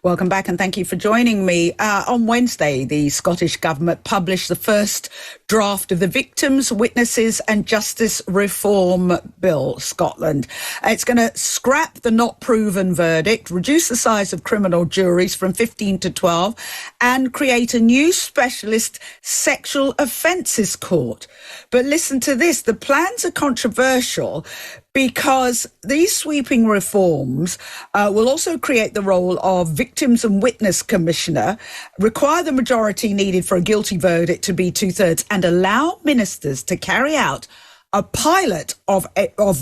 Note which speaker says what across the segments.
Speaker 1: Welcome back and thank you for joining me. On Wednesday, the Scottish Government published the first draft of the Victims, Witnesses and Justice Reform Bill, Scotland. It's going to scrap the not proven verdict, reduce the size of criminal juries from 15 to 12 and create a new specialist sexual offences court. But listen to this, the plans are controversial because these sweeping reforms will also create the role of Victims and Witness Commissioner, require the majority needed for a guilty verdict to be 2/3, and allow ministers to carry out a pilot of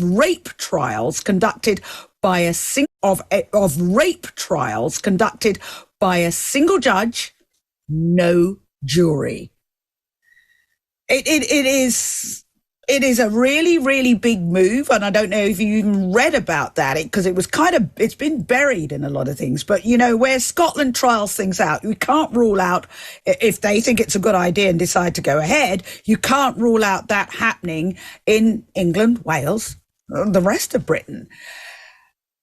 Speaker 1: rape trials conducted by a single judge, no jury. It is a really, really big move, and I don't know if you even read about that, because it's been buried in a lot of things. But, you know, where Scotland trials things out, we can't rule out, if they think it's a good idea and decide to go ahead, you can't rule out that happening in England, Wales, and the rest of Britain.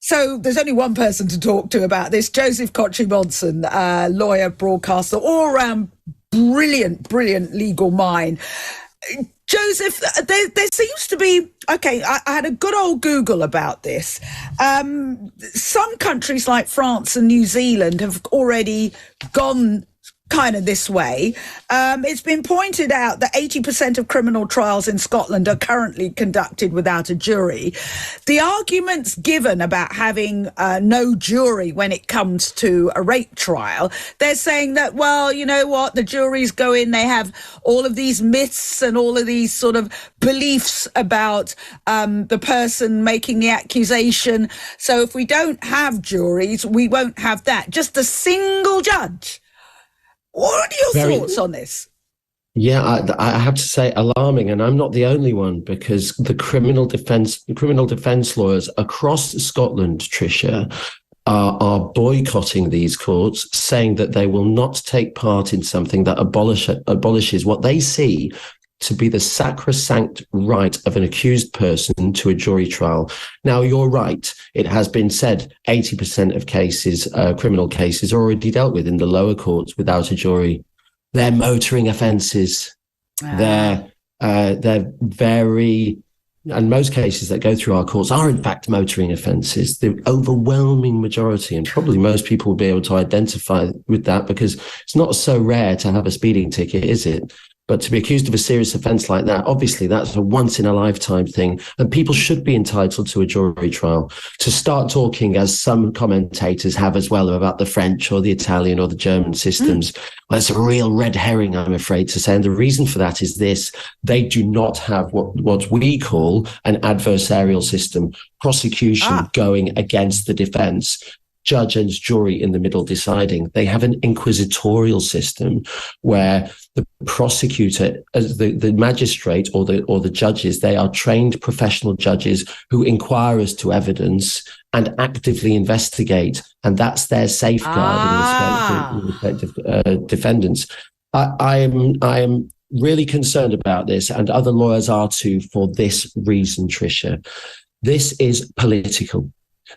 Speaker 1: So there's only one person to talk to about this, Joseph Kotrie-Monson, lawyer, broadcaster, all-around brilliant legal mind. Joseph, there seems to be, okay, I had a good old Google about this. Some countries like France and New Zealand have already gone kind of this way. It's been pointed out that 80% of criminal trials in Scotland are currently conducted without a jury. The arguments given about having no jury when it comes to a rape trial, they're saying that, well, you know what, the juries go in, they have all of these myths and all of these sort of beliefs about the person making the accusation. So if we don't have juries, we won't have that. Just a single judge. What are your thoughts on this?
Speaker 2: Yeah, I have to say alarming, and I'm not the only one, because the criminal defence lawyers across Scotland, Trisha, are boycotting these courts, saying that they will not take part in something that abolishes what they see to be the sacrosanct right of an accused person to a jury trial. Now, you're right. It has been said 80% of cases, criminal cases, are already dealt with in the lower courts without a jury. They're motoring offences. They're very, and most cases that go through our courts are in fact motoring offences. The overwhelming majority, and probably most people will be able to identify with that, because it's not so rare to have a speeding ticket, is it? But to be accused of a serious offence like that, obviously that's a once-in-a-lifetime thing, and people should be entitled to a jury trial. To start talking, as some commentators have as well, about the French or the Italian or the German systems, well, it's a real red herring, I'm afraid to say. And the reason for that is this: they do not have what we call an adversarial system, prosecution going against the defence, judge and jury in the middle deciding. They have an inquisitorial system where the prosecutor, as the magistrate or the judges, they are trained professional judges who inquire as to evidence and actively investigate, and that's their safeguard in respect of defendants. I am really concerned about this, and other lawyers are too, for this reason, Trisha. This is political.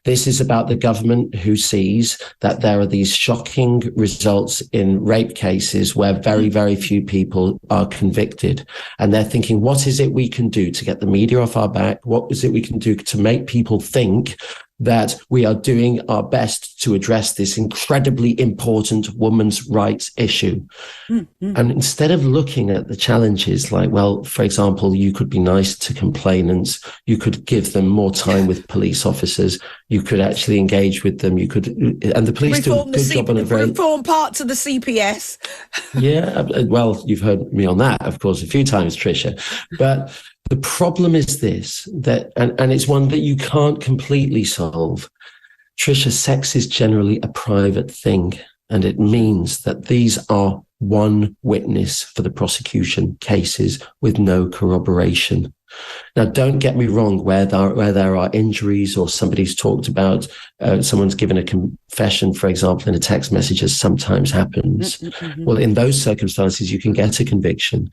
Speaker 2: This is about the government who sees that there are these shocking results in rape cases where very, very few people are convicted. And they're thinking, what is it we can do to get the media off our back? What is it we can do to make people think that we are doing our best to address this incredibly important women's rights issue? And instead of looking at the challenges, like, well, for example, you could be nice to complainants, you could give them more time with police officers, you could actually engage with them, you could, and the police do a good job on a very...
Speaker 1: Reform parts of the CPS.
Speaker 2: Yeah, well, you've heard me on that, of course, a few times, Trisha. But the problem is this, that, and it's one that you can't completely solve. Trisha, sex is generally a private thing, and it means that these are one witness for the prosecution cases with no corroboration. Now, don't get me wrong, where there are injuries, or somebody's talked about, someone's given a confession, for example, in a text message, as sometimes happens. Well, in those circumstances, you can get a conviction.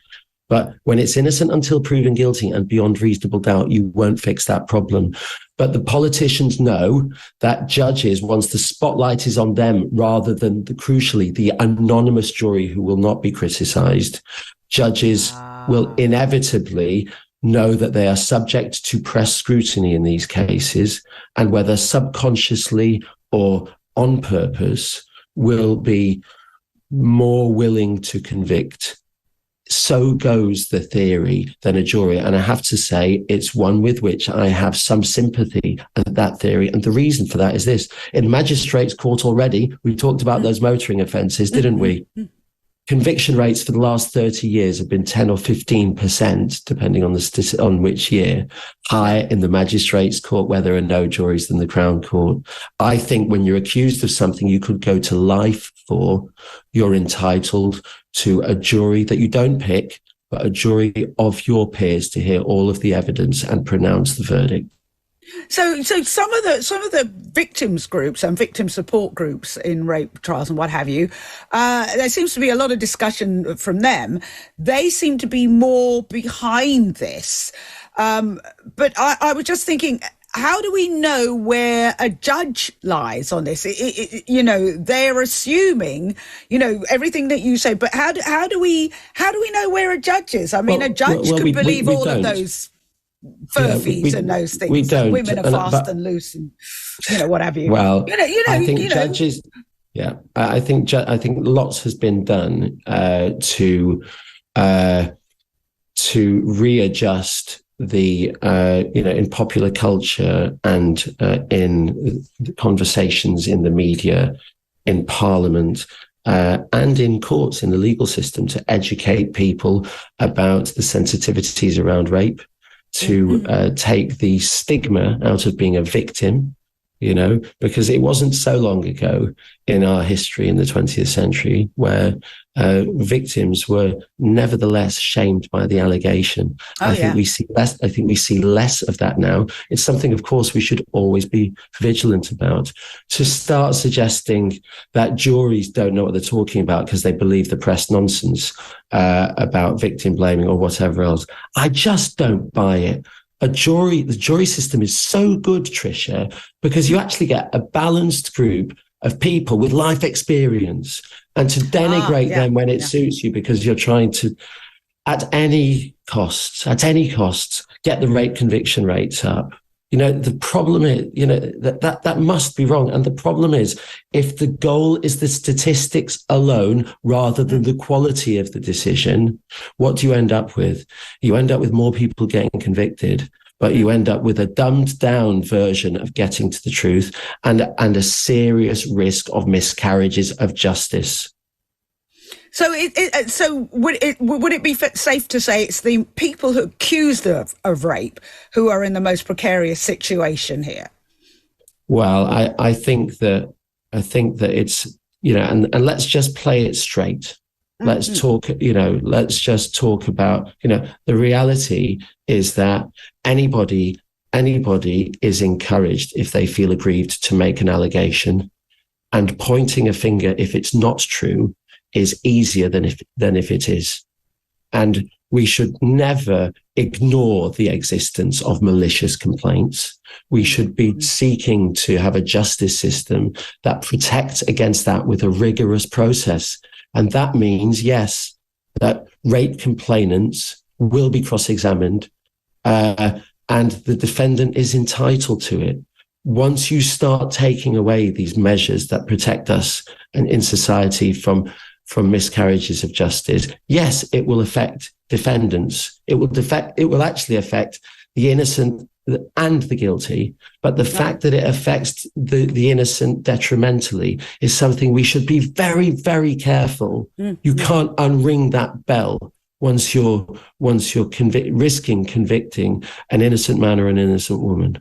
Speaker 2: But when it's innocent until proven guilty and beyond reasonable doubt, you won't fix that problem. But the politicians know that judges, once the spotlight is on them, rather than crucially, the anonymous jury who will not be criticized, judges will inevitably know that they are subject to press scrutiny in these cases, and whether subconsciously or on purpose, will be more willing to convict. So goes the theory than a jury. And I have to say, it's one with which I have some sympathy at that theory. And the reason for that is this. In magistrates' court already, we talked about those motoring offences, didn't we? Conviction rates for the last 30 years have been 10 or 15%, depending on on which year, higher in the magistrates' court where there are no juries than the Crown Court. I think when you're accused of something you could go to life for, you're entitled to a jury that you don't pick, but a jury of your peers to hear all of the evidence and pronounce the verdict.
Speaker 1: So some of the victims groups and victim support groups in rape trials and what have you, there seems to be a lot of discussion from them. They seem to be more behind this. But I was just thinking, how do we know where a judge lies on this? They're assuming, everything that you say, but how do we know where a judge is? I mean, a judge could believe all of those furfies and those things.
Speaker 2: We don't.
Speaker 1: Women are fast and loose, and what have you.
Speaker 2: Well, I think judges. Yeah, I think lots has been done to readjust the in popular culture and in conversations in the media, in Parliament, and in courts, in the legal system, to educate people about the sensitivities around rape, to take the stigma out of being a victim, because it wasn't so long ago in our history in the 20th century where victims were nevertheless shamed by the allegation. I think we see less of that now. It's something, of course, we should always be vigilant about. To start suggesting that juries don't know what they're talking about because they believe the press nonsense about victim blaming or whatever else, I just don't buy it. The jury system is so good, Trisha, because you actually get a balanced group of people with life experience, and to denigrate them when it suits you because you're trying to, at any costs, get the rape conviction rates up. The problem is, that must be wrong. And the problem is, if the goal is the statistics alone rather than the quality of the decision, what do you end up with? You end up with more people getting convicted, but you end up with a dumbed down version of getting to the truth and a serious risk of miscarriages of justice.
Speaker 1: So, would it be safe to say it's the people who are accused of rape who are in the most precarious situation here? Well,
Speaker 2: I think that it's, and let's just play it straight. Let's talk, let's just talk about, the reality is that anybody is encouraged, if they feel aggrieved, to make an allegation, and pointing a finger if it's not true is easier than if it is. And we should never ignore the existence of malicious complaints. We should be seeking to have a justice system that protects against that with a rigorous process. And that means, yes, that rape complainants will be cross-examined, and the defendant is entitled to it. Once you start taking away these measures that protect us and in society from miscarriages of justice, yes, it will affect defendants. It will actually affect the innocent and the guilty. But the fact that it affects the innocent detrimentally is something we should be very, very careful. You can't unring that bell once you're risking convicting an innocent man or an innocent woman.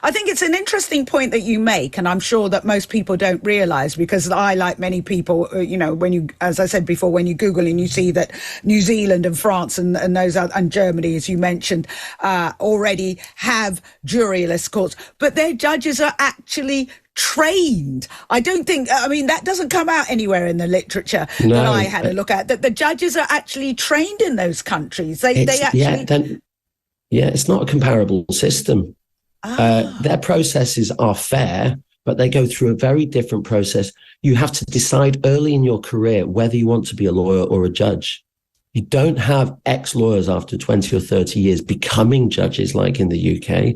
Speaker 1: I think it's an interesting point that you make, and I'm sure that most people don't realise, because I, like many people, when you, as I said before, when you Google and you see that New Zealand and France and those and Germany, as you mentioned, already have juryless courts, but their judges are actually trained. I don't think, I mean, that doesn't come out anywhere in the literature that I had a look at, that the judges are actually trained in those countries. They actually...
Speaker 2: It's not a comparable system. Their processes are fair, but they go through a very different process. You have to decide early in your career whether you want to be a lawyer or a judge. You don't have ex-lawyers after 20 or 30 years becoming judges like in the UK.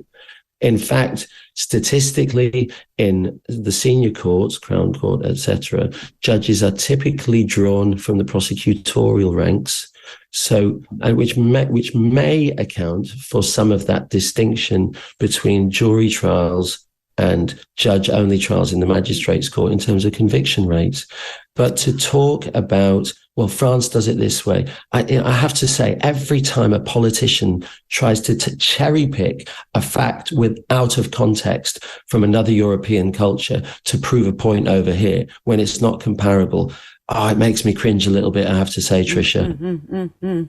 Speaker 2: In fact, statistically, in the senior courts, Crown Court, etc., judges are typically drawn from the prosecutorial ranks. So, which may account for some of that distinction between jury trials and judge-only trials in the magistrates' court in terms of conviction rates. But to talk about, well, France does it this way, I have to say, every time a politician tries to cherry pick a fact out of context from another European culture to prove a point over here when it's not comparable, it makes me cringe a little bit, I have to say, Trisha.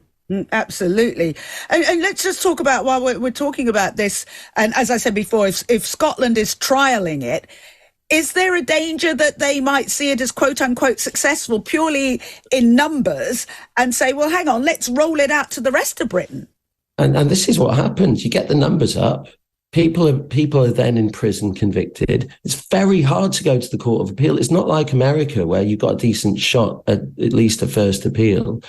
Speaker 1: Absolutely. And let's just talk about, while we're talking about this, and as I said before, if Scotland is trialling it, is there a danger that they might see it as quote unquote successful purely in numbers and say, well, hang on, let's roll it out to the rest of Britain?
Speaker 2: And this is what happens. You get the numbers up. People are then in prison convicted. It's very hard to go to the Court of Appeal. It's not like America where you've got a decent shot at least a first appeal.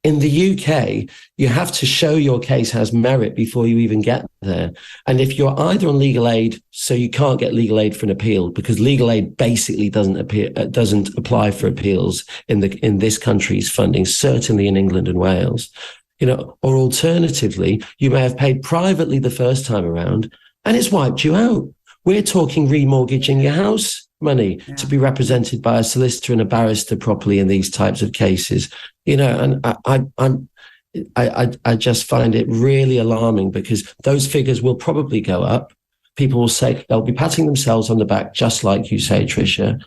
Speaker 2: In the UK, you have to show your case has merit before you even get there. And if you're either on legal aid, so you can't get legal aid for an appeal because legal aid basically doesn't apply for appeals in this country's funding, certainly in England and Wales, or alternatively, you may have paid privately the first time around and it's wiped you out. We're talking remortgaging your house money to be represented by a solicitor and a barrister properly in these types of cases, and I just find it really alarming because those figures will probably go up. People will say they'll be patting themselves on the back, just like you say, Trisha.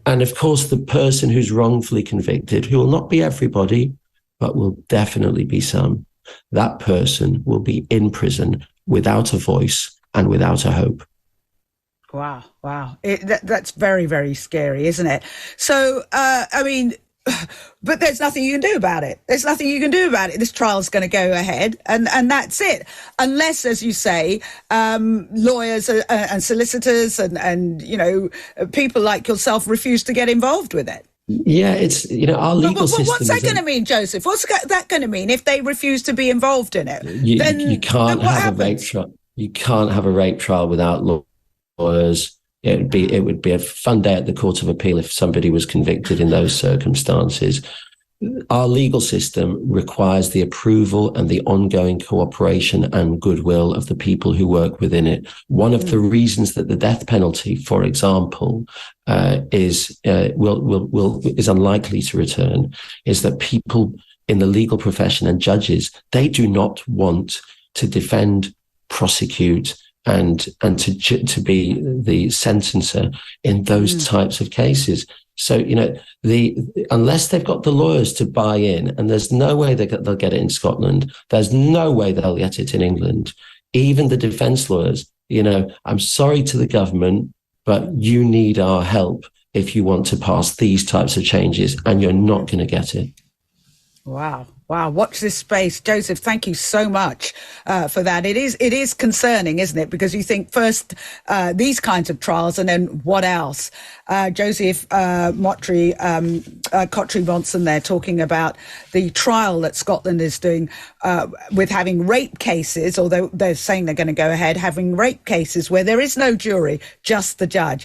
Speaker 2: And of course, the person who's wrongfully convicted, who will not be everybody, but will definitely be some, that person will be in prison without a voice and without a hope.
Speaker 1: Wow. That's very, very scary, isn't it? So, but there's nothing you can do about it. This trial's going to go ahead and that's it. Unless, as you say, lawyers and solicitors and people like yourself refuse to get involved with it.
Speaker 2: Yeah, it's, our legal system.
Speaker 1: What's that going to mean, Joseph? What's that going to mean if they refuse to be involved in it?
Speaker 2: You can't have a rape trial. You can't have a rape trial without lawyers. It would be a fun day at the Court of Appeal if somebody was convicted in those circumstances. Our legal system requires the approval and the ongoing cooperation and goodwill of the people who work within it. One of the reasons that the death penalty, for example, is unlikely to return is that people in the legal profession and judges, they do not want to defend, prosecute, and to be the sentencer in those types of cases. So, unless they've got the lawyers to buy in, and there's no way they'll get it in Scotland, there's no way they'll get it in England, even the defence lawyers, I'm sorry to the government, but you need our help if you want to pass these types of changes, and you're not going to get it.
Speaker 1: Wow. Watch this space. Joseph, thank you so much for that. It is concerning, isn't it? Because you think first these kinds of trials and then what else? Joseph Kotrie-Monson there talking about the trial that Scotland is doing with having rape cases, although they're saying they're going to go ahead, having rape cases where there is no jury, just the judge.